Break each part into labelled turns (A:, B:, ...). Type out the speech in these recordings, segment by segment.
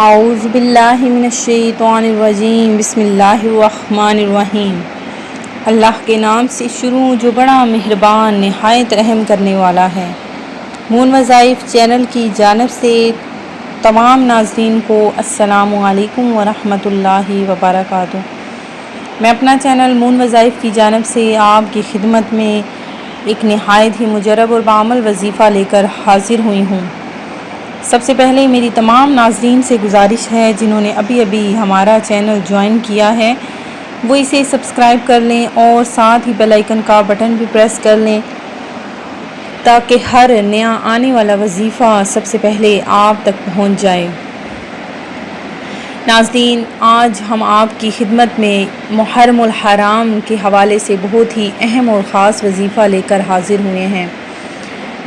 A: اعوذ باللہ من الشیطان الرجیم بسم اللہ الرحمن الرحیم۔ اللہ کے نام سے شروع جو بڑا مہربان نہایت رحم کرنے والا ہے۔ مون وظائف چینل کی جانب سے تمام ناظرین کو السلام علیکم ورحمۃ اللہ وبرکاتہ۔ میں اپنا چینل مون وظائف کی جانب سے آپ کی خدمت میں ایک نہایت ہی مجرب اور بعمل وظیفہ لے کر حاضر ہوئی ہوں۔ سب سے پہلے میری تمام ناظرین سے گزارش ہے جنہوں نے ابھی ہمارا چینل جوائن کیا ہے وہ اسے سبسکرائب کر لیں اور ساتھ ہی بیل آئیکن کا بٹن بھی پریس کر لیں تاکہ ہر نیا آنے والا وظیفہ سب سے پہلے آپ تک پہنچ جائے۔ ناظرین، آج ہم آپ کی خدمت میں محرم الحرام کے حوالے سے بہت ہی اہم اور خاص وظیفہ لے کر حاضر ہوئے ہیں۔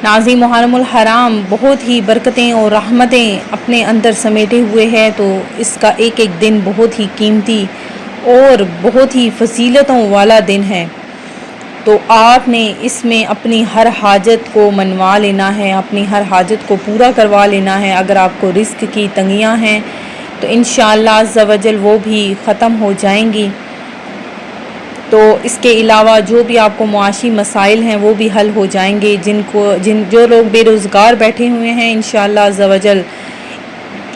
A: ناظرین، محرم الحرام بہت ہی برکتیں اور رحمتیں اپنے اندر سمیٹے ہوئے ہے، تو اس کا ایک ایک دن بہت ہی قیمتی اور بہت ہی فضیلتوں والا دن ہے۔ تو آپ نے اس میں اپنی ہر حاجت کو منوا لینا ہے، اپنی ہر حاجت کو پورا کروا لینا ہے۔ اگر آپ کو رزق کی تنگیاں ہیں تو انشاءاللہ عز و جل وہ بھی ختم ہو جائیں گی۔ تو اس کے علاوہ جو بھی آپ کو معاشی مسائل ہیں وہ بھی حل ہو جائیں گے۔ جو لوگ بے روزگار بیٹھے ہوئے ہیں انشاءاللہ عز و جل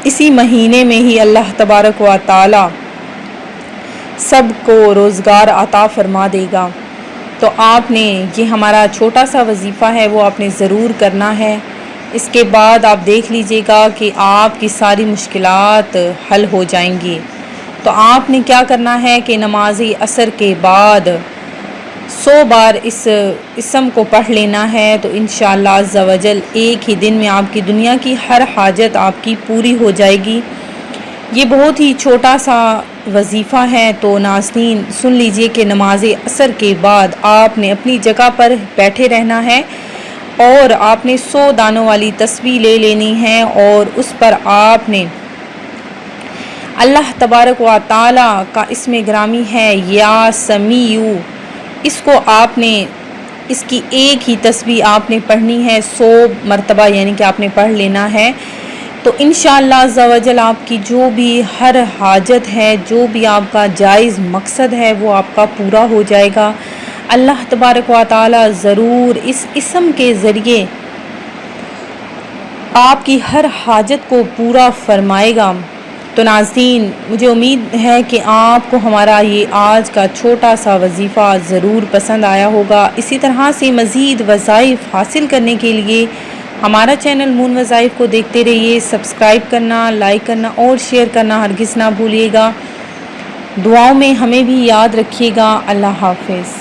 A: اسی مہینے میں ہی اللہ تبارک و تعالی سب کو روزگار عطا فرما دے گا۔ تو آپ نے یہ ہمارا چھوٹا سا وظیفہ ہے وہ آپ نے ضرور کرنا ہے۔ اس کے بعد آپ دیکھ لیجئے گا کہ آپ کی ساری مشکلات حل ہو جائیں گی۔ تو آپ نے کیا کرنا ہے کہ نماز عصر کے بعد 100 بار اس اسم کو پڑھ لینا ہے، تو انشاءاللہ عز و جل ایک ہی دن میں آپ کی دنیا کی ہر حاجت آپ کی پوری ہو جائے گی۔ یہ بہت ہی چھوٹا سا وظیفہ ہے، تو ناظرین سن لیجئے کہ نماز عصر کے بعد آپ نے اپنی جگہ پر بیٹھے رہنا ہے اور آپ نے 100 دانوں والی تسبیح لے لینی ہے اور اس پر آپ نے اللہ تبارک و تعالی کا اسم گرامی ہے یا سمیع، اس کو آپ نے اس کی ایک ہی تسبیح آپ نے پڑھنی ہے 100 مرتبہ، یعنی کہ آپ نے پڑھ لینا ہے۔ تو انشاءاللہ عز و جل آپ کی جو بھی ہر حاجت ہے، جو بھی آپ کا جائز مقصد ہے وہ آپ کا پورا ہو جائے گا۔ اللہ تبارک و تعالی ضرور اس اسم کے ذریعے آپ کی ہر حاجت کو پورا فرمائے گا۔ تو ناظرین، مجھے امید ہے کہ آپ کو ہمارا یہ آج کا چھوٹا سا وظیفہ ضرور پسند آیا ہوگا۔ اسی طرح سے مزید وظائف حاصل کرنے کے لیے ہمارا چینل مون وظائف کو دیکھتے رہیے۔ سبسکرائب کرنا، لائک کرنا اور شیئر کرنا ہرگز نہ بھولیے گا۔ دعاؤں میں ہمیں بھی یاد رکھیے گا۔ اللہ حافظ۔